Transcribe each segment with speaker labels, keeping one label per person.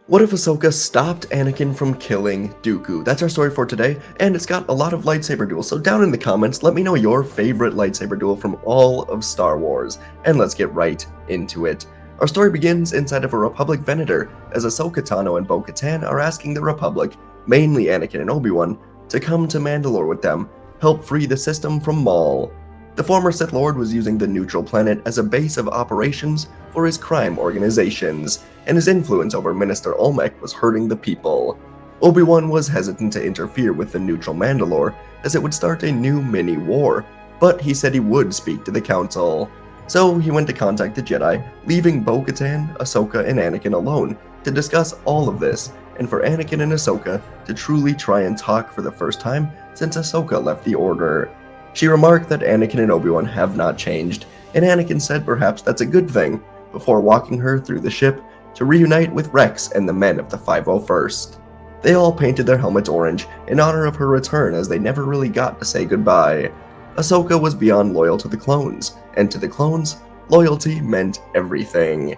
Speaker 1: What if Ahsoka stopped Anakin from killing Dooku? That's our story for today, and it's got a lot of lightsaber duels, so down in the comments, let me know your favorite lightsaber duel from all of Star Wars, and let's get right into it. Our story begins inside of a Republic Venator, as Ahsoka Tano and Bo-Katan are asking the Republic, mainly Anakin and Obi-Wan, to come to Mandalore with them, help free the system from Maul. The former Sith Lord was using the neutral planet as a base of operations for his crime organizations, and his influence over Minister Olmec was hurting the people. Obi-Wan was hesitant to interfere with the neutral Mandalore, as it would start a new mini-war, but he said he would speak to the Council. So he went to contact the Jedi, leaving Bo-Katan, Ahsoka, and Anakin alone to discuss all of this, and for Anakin and Ahsoka to truly try and talk for the first time since Ahsoka left the Order. She remarked that Anakin and Obi-Wan have not changed, and Anakin said perhaps that's a good thing, before walking her through the ship to reunite with Rex and the men of the 501st. They all painted their helmets orange in honor of her return, as they never really got to say goodbye. Ahsoka was beyond loyal to the clones, and to the clones, loyalty meant everything.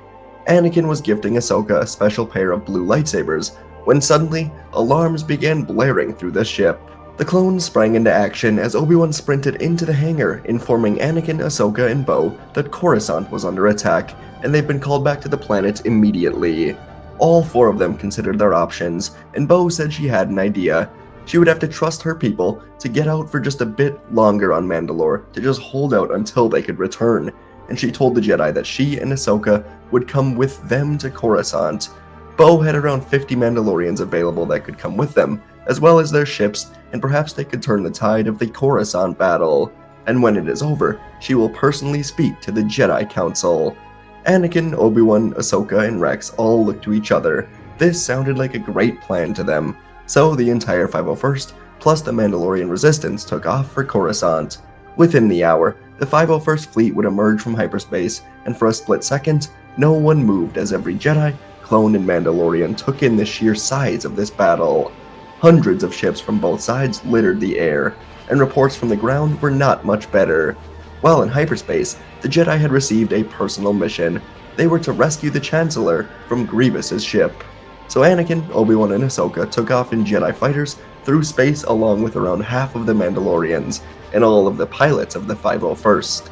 Speaker 1: Anakin was gifting Ahsoka a special pair of blue lightsabers, when suddenly, alarms began blaring through the ship. The clones sprang into action as Obi-Wan sprinted into the hangar, informing Anakin, Ahsoka, and Bo that Coruscant was under attack, and they've been called back to the planet immediately. All four of them considered their options, and Bo said she had an idea. She would have to trust her people to get out for just a bit longer on Mandalore, to just hold out until they could return, and she told the Jedi that she and Ahsoka would come with them to Coruscant. Bo had around 50 Mandalorians available that could come with them, as well as their ships, and perhaps they could turn the tide of the Coruscant battle. And when it is over, she will personally speak to the Jedi Council. Anakin, Obi-Wan, Ahsoka, and Rex all looked to each other. This sounded like a great plan to them. So the entire 501st, plus the Mandalorian Resistance, took off for Coruscant. Within the hour, the 501st fleet would emerge from hyperspace, and for a split second, no one moved as every Jedi, clone, and Mandalorian took in the sheer size of this battle. Hundreds of ships from both sides littered the air, and reports from the ground were not much better. While in hyperspace, the Jedi had received a personal mission. They were to rescue the Chancellor from Grievous's ship. So Anakin, Obi-Wan, and Ahsoka took off in Jedi fighters through space along with around half of the Mandalorians, and all of the pilots of the 501st.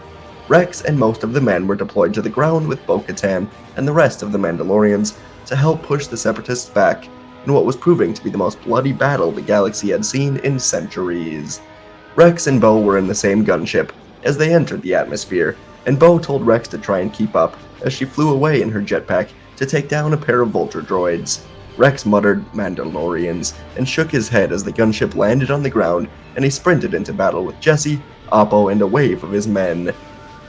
Speaker 1: Rex and most of the men were deployed to the ground with Bo-Katan and the rest of the Mandalorians to help push the Separatists back in what was proving to be the most bloody battle the galaxy had seen in centuries. Rex and Bo were in the same gunship as they entered the atmosphere, and Bo told Rex to try and keep up as she flew away in her jetpack to take down a pair of Vulture droids. Rex muttered "Mandalorians" and shook his head as the gunship landed on the ground, and he sprinted into battle with Jesse, Oppo, and a wave of his men.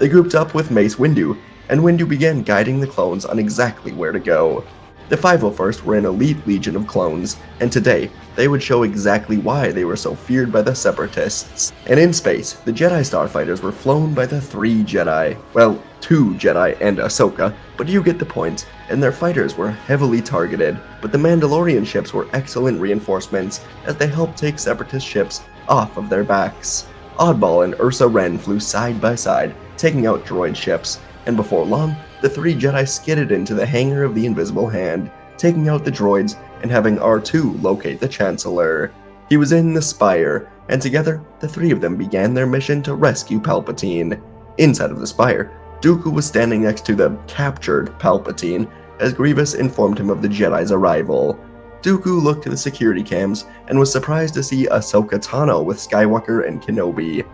Speaker 1: They grouped up with Mace Windu, and Windu began guiding the clones on exactly where to go. The 501st were an elite legion of clones, and today, they would show exactly why they were so feared by the Separatists. And in space, the Jedi starfighters were flown by the 3 Jedi. Well, 2 Jedi and Ahsoka, but you get the point, and their fighters were heavily targeted, but the Mandalorian ships were excellent reinforcements as they helped take Separatist ships off of their backs. Oddball and Ursa Wren flew side by side, taking out droid ships, and before long, the 3 Jedi skidded into the hangar of the Invisible Hand, taking out the droids and having R2 locate the Chancellor. He was in the Spire, and together, the 3 of them began their mission to rescue Palpatine. Inside of the Spire, Dooku was standing next to the captured Palpatine as Grievous informed him of the Jedi's arrival. Dooku looked to the security cams and was surprised to see Ahsoka Tano with Skywalker and Kenobi.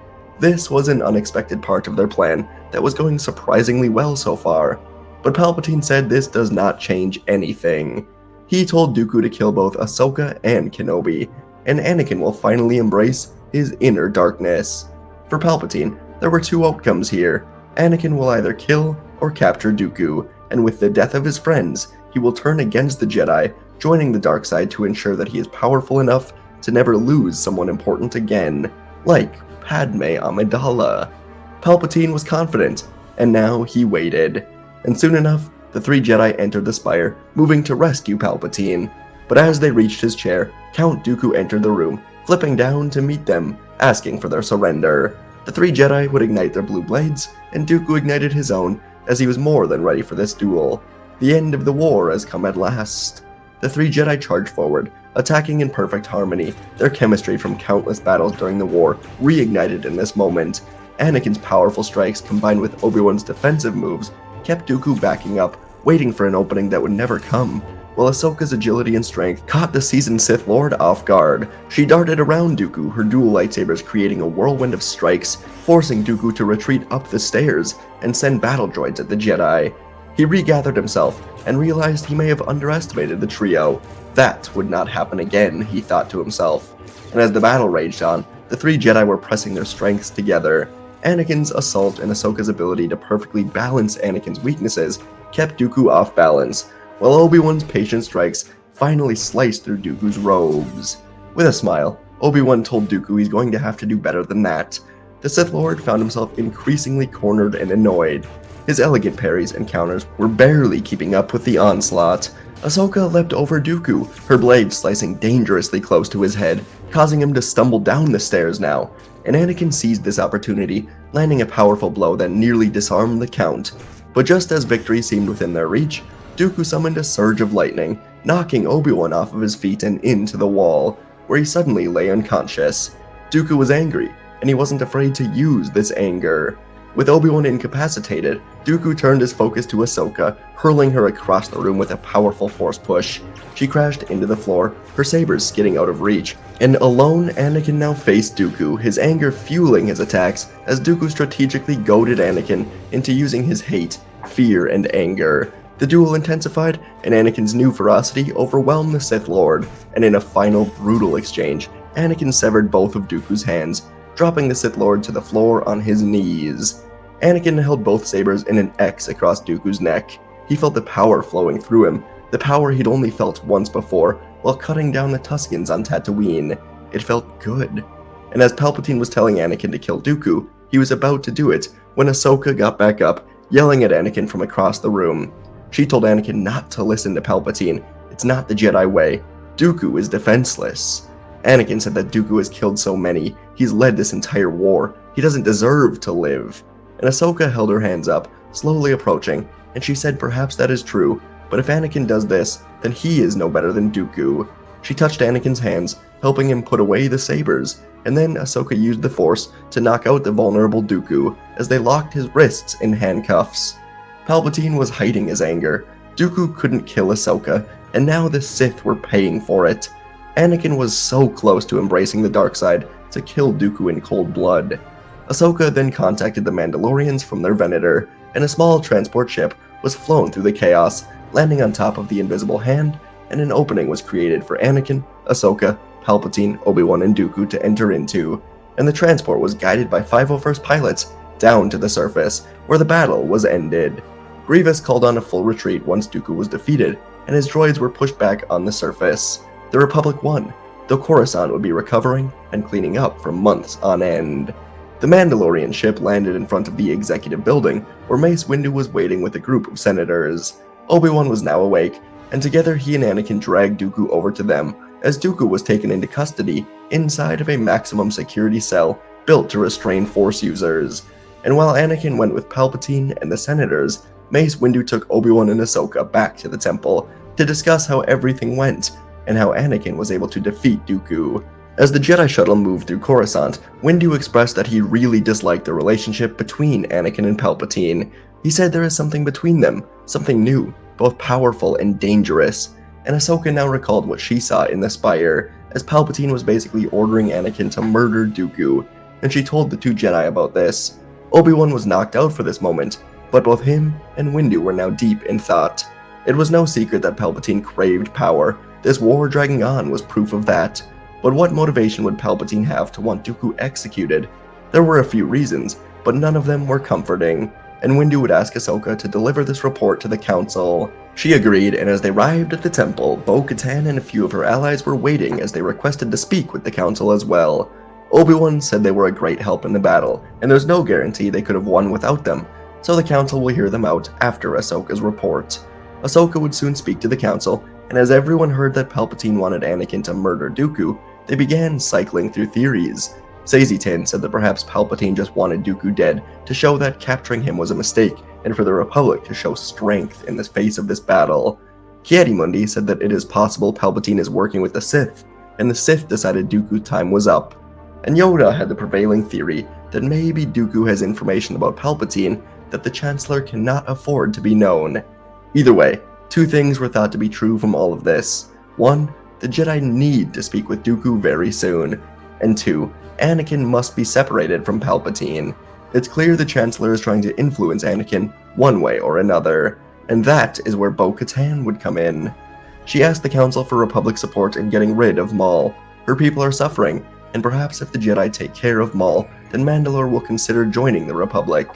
Speaker 1: This was an unexpected part of their plan that was going surprisingly well so far, but Palpatine said this does not change anything. He told Dooku to kill both Ahsoka and Kenobi, and Anakin will finally embrace his inner darkness. For Palpatine, there were 2 outcomes here. Anakin will either kill or capture Dooku, and with the death of his friends, he will turn against the Jedi, joining the dark side to ensure that he is powerful enough to never lose someone important again, like Padme Amidala. Palpatine was confident, and now he waited. And soon enough, the 3 Jedi entered the Spire, moving to rescue Palpatine. But as they reached his chair, Count Dooku entered the room, flipping down to meet them, asking for their surrender. The 3 Jedi would ignite their blue blades, and Dooku ignited his own, as he was more than ready for this duel. The end of the war has come at last. the three Jedi charged forward, attacking in perfect harmony. Their chemistry from countless battles during the war reignited in this moment. Anakin's powerful strikes combined with Obi-Wan's defensive moves kept Dooku backing up, waiting for an opening that would never come. While Ahsoka's agility and strength caught the seasoned Sith Lord off guard, she darted around Dooku, her dual lightsabers creating a whirlwind of strikes, forcing Dooku to retreat up the stairs and send battle droids at the Jedi. He regathered himself and realized he may have underestimated the trio. That would not happen again, he thought to himself. And as the battle raged on, the three Jedi were pressing their strengths together. Anakin's assault and Ahsoka's ability to perfectly balance Anakin's weaknesses kept Dooku off balance, while Obi-Wan's patient strikes finally sliced through Dooku's robes. With a smile, Obi-Wan told Dooku he's going to have to do better than that. The Sith Lord found himself increasingly cornered and annoyed. His elegant parries and counters were barely keeping up with the onslaught. Ahsoka leapt over Dooku, her blade slicing dangerously close to his head, causing him to stumble down the stairs now, and Anakin seized this opportunity, landing a powerful blow that nearly disarmed the Count. But just as victory seemed within their reach, Dooku summoned a surge of lightning, knocking Obi-Wan off of his feet and into the wall, where he suddenly lay unconscious. Dooku was angry, and he wasn't afraid to use this anger. With Obi-Wan incapacitated, Dooku turned his focus to Ahsoka, hurling her across the room with a powerful force push. She crashed into the floor, her sabers skidding out of reach, and alone Anakin now faced Dooku, his anger fueling his attacks as Dooku strategically goaded Anakin into using his hate, fear, and anger. The duel intensified, and Anakin's new ferocity overwhelmed the Sith Lord, and in a final brutal exchange, Anakin severed both of Dooku's hands, dropping the Sith Lord to the floor on his knees. Anakin held both sabers in an X across Dooku's neck. He felt the power flowing through him, the power he'd only felt once before while cutting down the Tuscans on Tatooine. It felt good. And as Palpatine was telling Anakin to kill Dooku, he was about to do it when Ahsoka got back up, yelling at Anakin from across the room. She told Anakin not to listen to Palpatine. It's not the Jedi way. Dooku is defenseless. Anakin said that Dooku has killed so many. He's led this entire war. He doesn't deserve to live. And Ahsoka held her hands up, slowly approaching, and she said perhaps that is true, but if Anakin does this, then he is no better than Dooku. She touched Anakin's hands, helping him put away the sabers, and then Ahsoka used the Force to knock out the vulnerable Dooku as they locked his wrists in handcuffs. Palpatine was hiding his anger. Dooku couldn't kill Ahsoka, and now the Sith were paying for it. Anakin was so close to embracing the dark side to kill Dooku in cold blood. Ahsoka then contacted the Mandalorians from their Venator, and a small transport ship was flown through the chaos, landing on top of the Invisible Hand, and an opening was created for Anakin, Ahsoka, Palpatine, Obi-Wan, and Dooku to enter into, and the transport was guided by 501st pilots down to the surface, where the battle was ended. Grievous called on a full retreat once Dooku was defeated, and his droids were pushed back on the surface. The Republic won, though Coruscant would be recovering and cleaning up for months on end. The Mandalorian ship landed in front of the executive building, where Mace Windu was waiting with a group of senators. Obi-Wan was now awake, and together he and Anakin dragged Dooku over to them, as Dooku was taken into custody inside of a maximum security cell built to restrain Force users. And while Anakin went with Palpatine and the senators, Mace Windu took Obi-Wan and Ahsoka back to the temple to discuss how everything went, and how Anakin was able to defeat Dooku. As the Jedi shuttle moved through Coruscant, Windu expressed that he really disliked the relationship between Anakin and Palpatine. He said there is something between them, something new, both powerful and dangerous, and Ahsoka now recalled what she saw in the Spire, as Palpatine was basically ordering Anakin to murder Dooku, and she told the two Jedi about this. Obi-Wan was knocked out for this moment, but both him and Windu were now deep in thought. It was no secret that Palpatine craved power. This war dragging on was proof of that. But what motivation would Palpatine have to want Dooku executed? There were a few reasons, but none of them were comforting, and Windu would ask Ahsoka to deliver this report to the Council. She agreed, and as they arrived at the temple, Bo-Katan and a few of her allies were waiting as they requested to speak with the Council as well. Obi-Wan said they were a great help in the battle, and there's no guarantee they could have won without them, so the Council will hear them out after Ahsoka's report. Ahsoka would soon speak to the Council, and as everyone heard that Palpatine wanted Anakin to murder Dooku, they began cycling through theories. Sazy-Tin said that perhaps Palpatine just wanted Dooku dead to show that capturing him was a mistake, and for the Republic to show strength in the face of this battle. Kiadimundi said that it is possible Palpatine is working with the Sith, and the Sith decided Dooku's time was up. And Yoda had the prevailing theory that maybe Dooku has information about Palpatine that the Chancellor cannot afford to be known. Either way, two things were thought to be true from all of this. One, the Jedi need to speak with Dooku very soon. And two, Anakin must be separated from Palpatine. It's clear the Chancellor is trying to influence Anakin one way or another, and that is where Bo-Katan would come in. She asked the Council for Republic support in getting rid of Maul. Her people are suffering, and perhaps if the Jedi take care of Maul, then Mandalore will consider joining the Republic.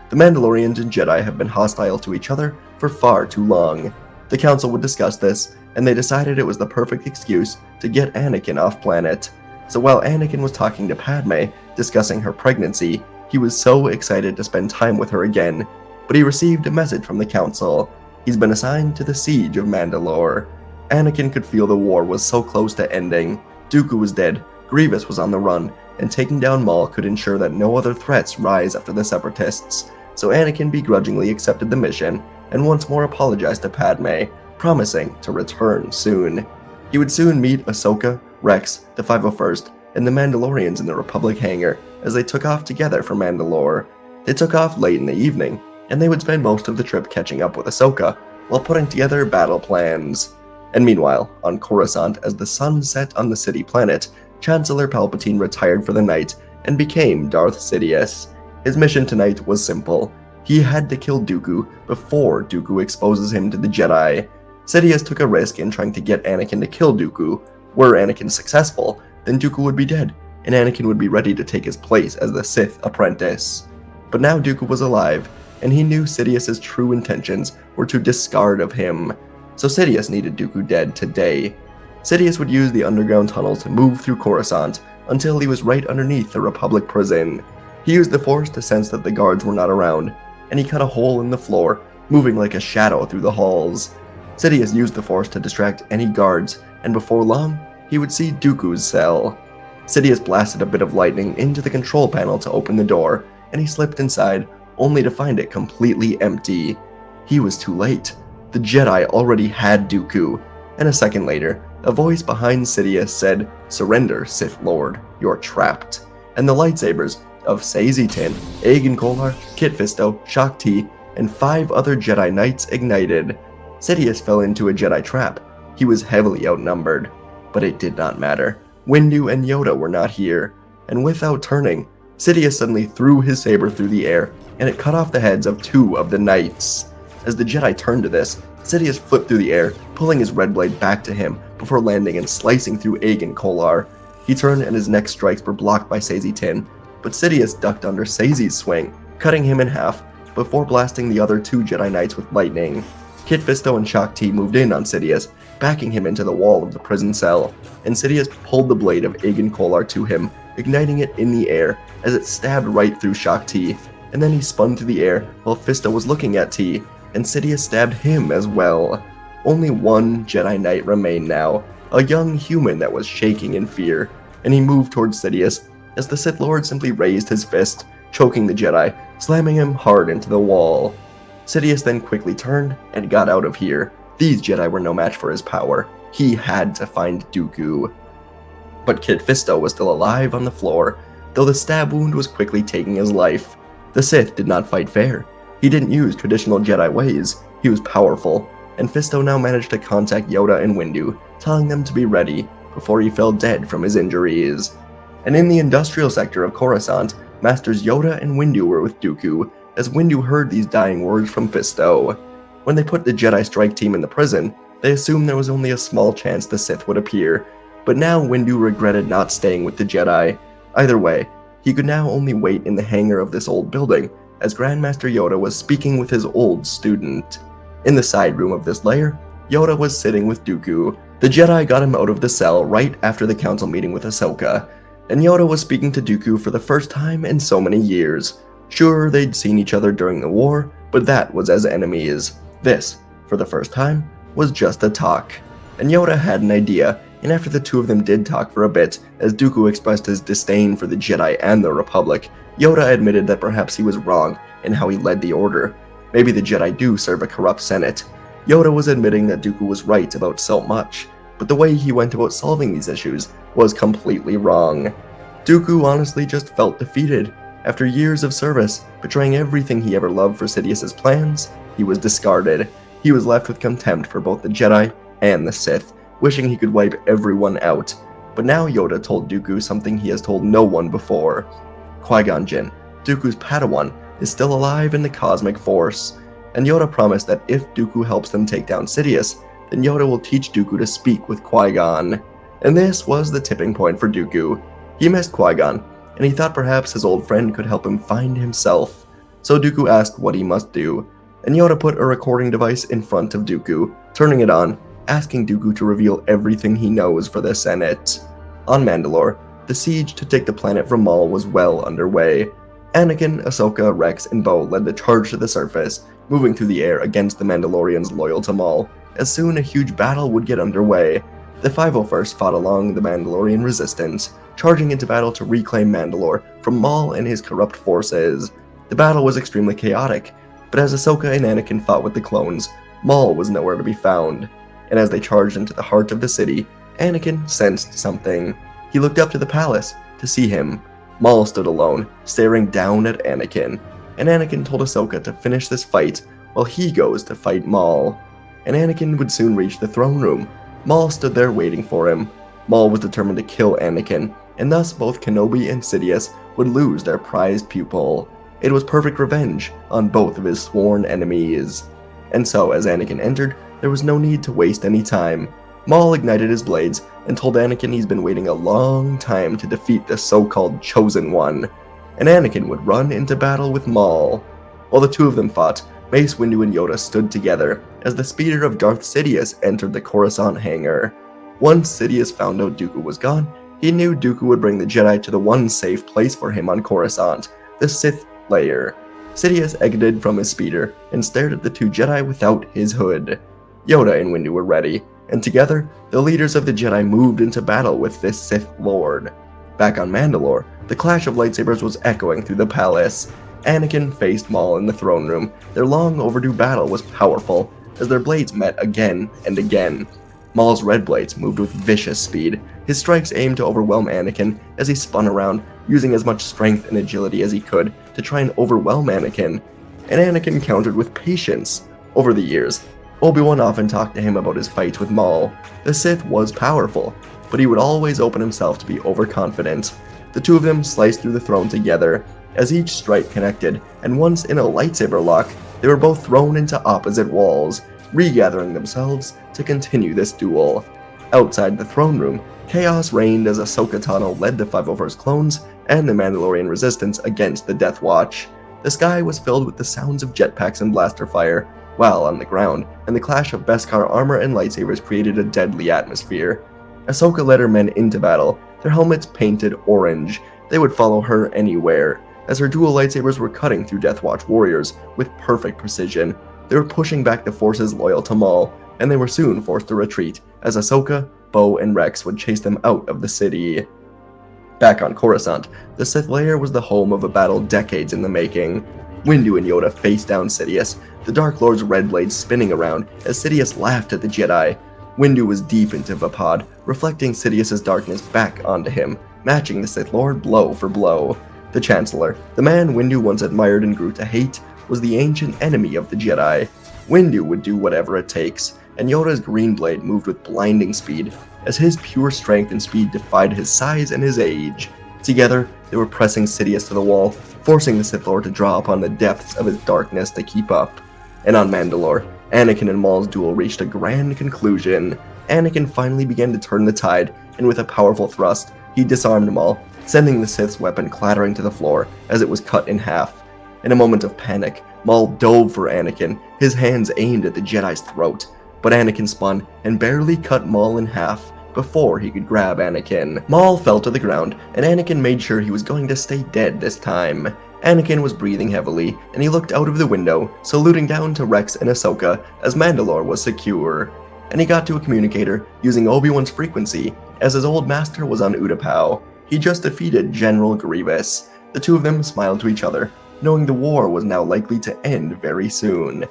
Speaker 1: The Mandalorians and Jedi have been hostile to each other for far too long. The Council would discuss this, and they decided it was the perfect excuse to get Anakin off planet. So while Anakin was talking to Padme, discussing her pregnancy, he was so excited to spend time with her again, but he received a message from the Council. He's been assigned to the siege of Mandalore. Anakin could feel the war was so close to ending. Dooku was dead, Grievous was on the run, and taking down Maul could ensure that no other threats rise after the Separatists. So Anakin begrudgingly accepted the mission, and once more apologized to Padme, promising to return soon. He would soon meet Ahsoka, Rex, the 501st, and the Mandalorians in the Republic hangar as they took off together for Mandalore. They took off late in the evening, and they would spend most of the trip catching up with Ahsoka while putting together battle plans. And meanwhile, on Coruscant, as the sun set on the city planet, Chancellor Palpatine retired for the night and became Darth Sidious. His mission tonight was simple. He had to kill Dooku before Dooku exposes him to the Jedi. Sidious took a risk in trying to get Anakin to kill Dooku. Were Anakin successful, then Dooku would be dead, and Anakin would be ready to take his place as the Sith apprentice. But now Dooku was alive, and he knew Sidious's true intentions were to discard of him. So Sidious needed Dooku dead today. Sidious would use the underground tunnel to move through Coruscant until he was right underneath the Republic prison. He used the Force to sense that the guards were not around, and he cut a hole in the floor, moving like a shadow through the halls. Sidious used the Force to distract any guards, and before long, he would see Dooku's cell. Sidious blasted a bit of lightning into the control panel to open the door, and he slipped inside, only to find it completely empty. He was too late. The Jedi already had Dooku, and a second later, a voice behind Sidious said, "Surrender, Sith Lord, you're trapped." And the lightsabers of Saesee Tiin, Aegon Kolar, Kit Fisto, Shaak Ti, and 5 other Jedi Knights ignited. Sidious fell into a Jedi trap. He was heavily outnumbered. But it did not matter. Windu and Yoda were not here, and without turning, Sidious suddenly threw his saber through the air, and it cut off the heads of 2 of the Knights. As the Jedi turned to this, Sidious flipped through the air, pulling his red blade back to him before landing and slicing through Aegon Kolar. He turned and his next strikes were blocked by Saesee Tiin, but Sidious ducked under Saesee's swing, cutting him in half before blasting the other 2 Jedi Knights with lightning. Kit Fisto and Shaak Ti moved in on Sidious, backing him into the wall of the prison cell, and Sidious pulled the blade of Aegon Kolar to him, igniting it in the air as it stabbed right through Shaak Ti, and then he spun through the air while Fisto was looking at Ti, and Sidious stabbed him as well. Only one Jedi Knight remained now, a young human that was shaking in fear, and he moved towards Sidious as the Sith Lord simply raised his fist, choking the Jedi, slamming him hard into the wall. Sidious then quickly turned and got out of here. These Jedi were no match for his power. He had to find Dooku. But Kit Fisto was still alive on the floor, though the stab wound was quickly taking his life. The Sith did not fight fair. He didn't use traditional Jedi ways. He was powerful, and Fisto now managed to contact Yoda and Windu, telling them to be ready before he fell dead from his injuries. And in the industrial sector of Coruscant, Masters Yoda and Windu were with Dooku, as Windu heard these dying words from Fisto. When they put the Jedi strike team in the prison, they assumed there was only a small chance the Sith would appear, but now Windu regretted not staying with the Jedi. Either way, he could now only wait in the hangar of this old building, as Grandmaster Yoda was speaking with his old student. In the side room of this lair, Yoda was sitting with Dooku. The Jedi got him out of the cell right after the council meeting with Ahsoka, and Yoda was speaking to Dooku for the first time in so many years. Sure, they'd seen each other during the war, but that was as enemies. This, for the first time, was just a talk. And Yoda had an idea, and after the two of them did talk for a bit, as Dooku expressed his disdain for the Jedi and the Republic, Yoda admitted that perhaps he was wrong in how he led the Order. Maybe the Jedi do serve a corrupt Senate. Yoda was admitting that Dooku was right about so much, but the way he went about solving these issues was completely wrong. Dooku honestly just felt defeated. After years of service, betraying everything he ever loved for Sidious's plans, he was discarded. He was left with contempt for both the Jedi and the Sith, wishing he could wipe everyone out. But now Yoda told Dooku something he has told no one before. Qui-Gon Jinn, Dooku's Padawan, is still alive in the cosmic force, and Yoda promised that if Dooku helps them take down Sidious, then Yoda will teach Dooku to speak with Qui-Gon. And this was the tipping point for Dooku. He missed Qui-Gon, and he thought perhaps his old friend could help him find himself. So Dooku asked what he must do, and Yoda put a recording device in front of Dooku, turning it on, asking Dooku to reveal everything he knows for the Senate. On Mandalore, the siege to take the planet from Maul was well underway. Anakin, Ahsoka, Rex, and Bo led the charge to the surface, moving through the air against the Mandalorians loyal to Maul. As soon a huge battle would get underway. The 501st fought along the Mandalorian resistance, charging into battle to reclaim Mandalore from Maul and his corrupt forces. The battle was extremely chaotic, but as Ahsoka and Anakin fought with the clones, Maul was nowhere to be found. And as they charged into the heart of the city, Anakin sensed something. He looked up to the palace to see him. Maul stood alone, staring down at Anakin, and Anakin told Ahsoka to finish this fight while he goes to fight Maul. And Anakin would soon reach the throne room. Maul stood there waiting for him. Maul was determined to kill Anakin, and thus both Kenobi and Sidious would lose their prized pupil. It was perfect revenge on both of his sworn enemies. And so, as Anakin entered, there was no need to waste any time. Maul ignited his blades and told Anakin he's been waiting a long time to defeat the so-called Chosen One, and Anakin would run into battle with Maul. While the two of them fought, Mace Windu and Yoda stood together as the speeder of Darth Sidious entered the Coruscant hangar. Once Sidious found out Dooku was gone, he knew Dooku would bring the Jedi to the one safe place for him on Coruscant, the Sith lair. Sidious exited from his speeder and stared at the two Jedi without his hood. Yoda and Windu were ready, and together, the leaders of the Jedi moved into battle with this Sith Lord. Back on Mandalore, the clash of lightsabers was echoing through the palace. Anakin faced Maul in the throne room. Their long overdue battle was powerful, as their blades met again and again. Maul's red blades moved with vicious speed. His strikes aimed to overwhelm Anakin as he spun around, using as much strength and agility as he could to try and overwhelm Anakin. And Anakin countered with patience. Over the years, Obi-Wan often talked to him about his fights with Maul. The Sith was powerful, but he would always open himself to be overconfident. The two of them sliced through the throne together, as each strike connected, and once in a lightsaber lock, they were both thrown into opposite walls, regathering themselves to continue this duel. Outside the throne room, chaos reigned as Ahsoka Tano led the 501st clones and the Mandalorian resistance against the Death Watch. The sky was filled with the sounds of jetpacks and blaster fire, while on the ground, and the clash of Beskar armor and lightsabers created a deadly atmosphere. Ahsoka led her men into battle, their helmets painted orange. They would follow her anywhere, as her dual lightsabers were cutting through Death Watch warriors with perfect precision. They were pushing back the forces loyal to Maul, and they were soon forced to retreat, as Ahsoka, Bo, and Rex would chase them out of the city. Back on Coruscant, the Sith lair was the home of a battle decades in the making. Windu and Yoda faced down Sidious, the Dark Lord's red blades spinning around as Sidious laughed at the Jedi. Windu was deep into Vapod, reflecting Sidious's darkness back onto him, matching the Sith Lord blow for blow. The Chancellor, the man Windu once admired and grew to hate, was the ancient enemy of the Jedi. Windu would do whatever it takes, and Yoda's green blade moved with blinding speed, as his pure strength and speed defied his size and his age. Together, they were pressing Sidious to the wall, forcing the Sith Lord to draw upon the depths of his darkness to keep up. And on Mandalore, Anakin and Maul's duel reached a grand conclusion. Anakin finally began to turn the tide, and with a powerful thrust, he disarmed Maul, sending the Sith's weapon clattering to the floor as it was cut in half. In a moment of panic, Maul dove for Anakin, his hands aimed at the Jedi's throat, but Anakin spun and barely cut Maul in half before he could grab Anakin. Maul fell to the ground, and Anakin made sure he was going to stay dead this time. Anakin was breathing heavily, and he looked out of the window, saluting down to Rex and Ahsoka as Mandalore was secure. And he got to a communicator using Obi-Wan's frequency, as his old master was on Utapau. He just defeated General Grievous. The two of them smiled to each other, knowing the war was now likely to end very soon.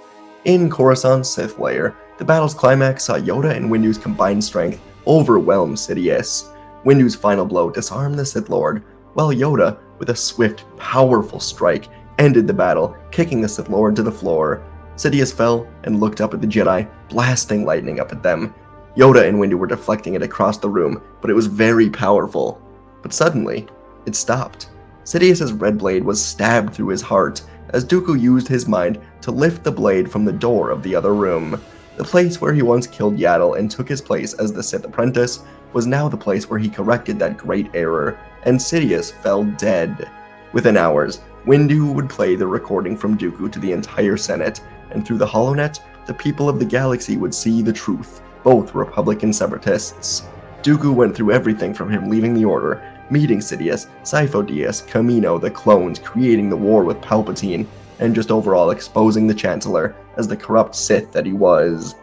Speaker 1: In Coruscant's Sith lair, The battle's climax saw Yoda and Windu's combined strength overwhelm Sidious. Windu's final blow disarmed the Sith Lord, while Yoda, with a swift, powerful strike, ended the battle, kicking the Sith Lord to the floor. Sidious fell and looked up at the Jedi, blasting lightning up at them. Yoda and Windu were deflecting it across the room, but it was very powerful. But suddenly, it stopped. Sidious's red blade was stabbed through his heart, as Dooku used his mind to lift the blade from the door of the other room. The place where he once killed Yaddle and took his place as the Sith apprentice was now the place where he corrected that great error, and Sidious fell dead. Within hours, Windu would play the recording from Dooku to the entire Senate, and through the HoloNet, the people of the galaxy would see the truth, both Republic and Separatists. Dooku went through everything from him leaving the Order, meeting Sidious, Sifo-Dyas, Kamino, the clones, creating the war with Palpatine, and just overall exposing the Chancellor as the corrupt Sith that he was.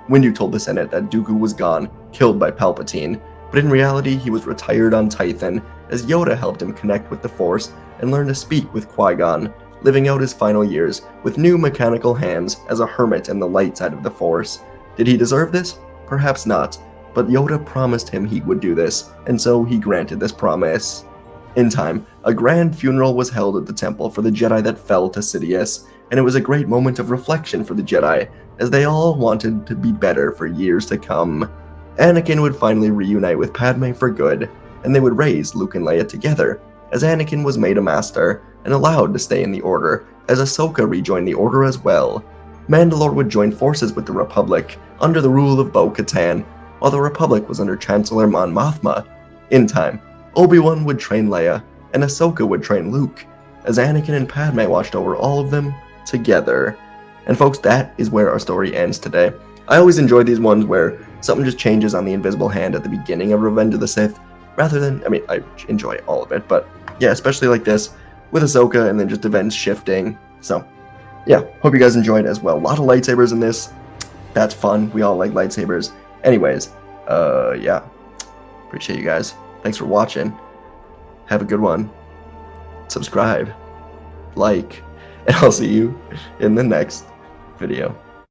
Speaker 1: Windu told the Senate that Dooku was gone, killed by Palpatine, but in reality he was retired on Tython, as Yoda helped him connect with the Force and learn to speak with Qui-Gon, living out his final years with new mechanical hands as a hermit in the light side of the Force. Did he deserve this? Perhaps not, but Yoda promised him he would do this, and so he granted this promise. In time, a grand funeral was held at the temple for the Jedi that fell to Sidious, and it was a great moment of reflection for the Jedi, as they all wanted to be better for years to come. Anakin would finally reunite with Padme for good, and they would raise Luke and Leia together, as Anakin was made a master and allowed to stay in the Order, as Ahsoka rejoined the Order as well. Mandalore would join forces with the Republic, under the rule of Bo-Katan, while the Republic was under Chancellor Mon Mothma. In time, Obi-Wan would train Leia, and Ahsoka would train Luke, as Anakin and Padme watched over all of them together. And folks, that is where our story ends today. I always enjoy these ones where something just changes on the invisible hand at the beginning of Revenge of the Sith, rather than, I enjoy all of it, but yeah, especially like this, with Ahsoka and then just events shifting. So, yeah, hope you guys enjoyed as well. A lot of lightsabers in this. That's fun. We all like lightsabers. Anyways, yeah. Appreciate you guys. Thanks for watching. Have a good one. Subscribe. Like. And I'll see you in the next video.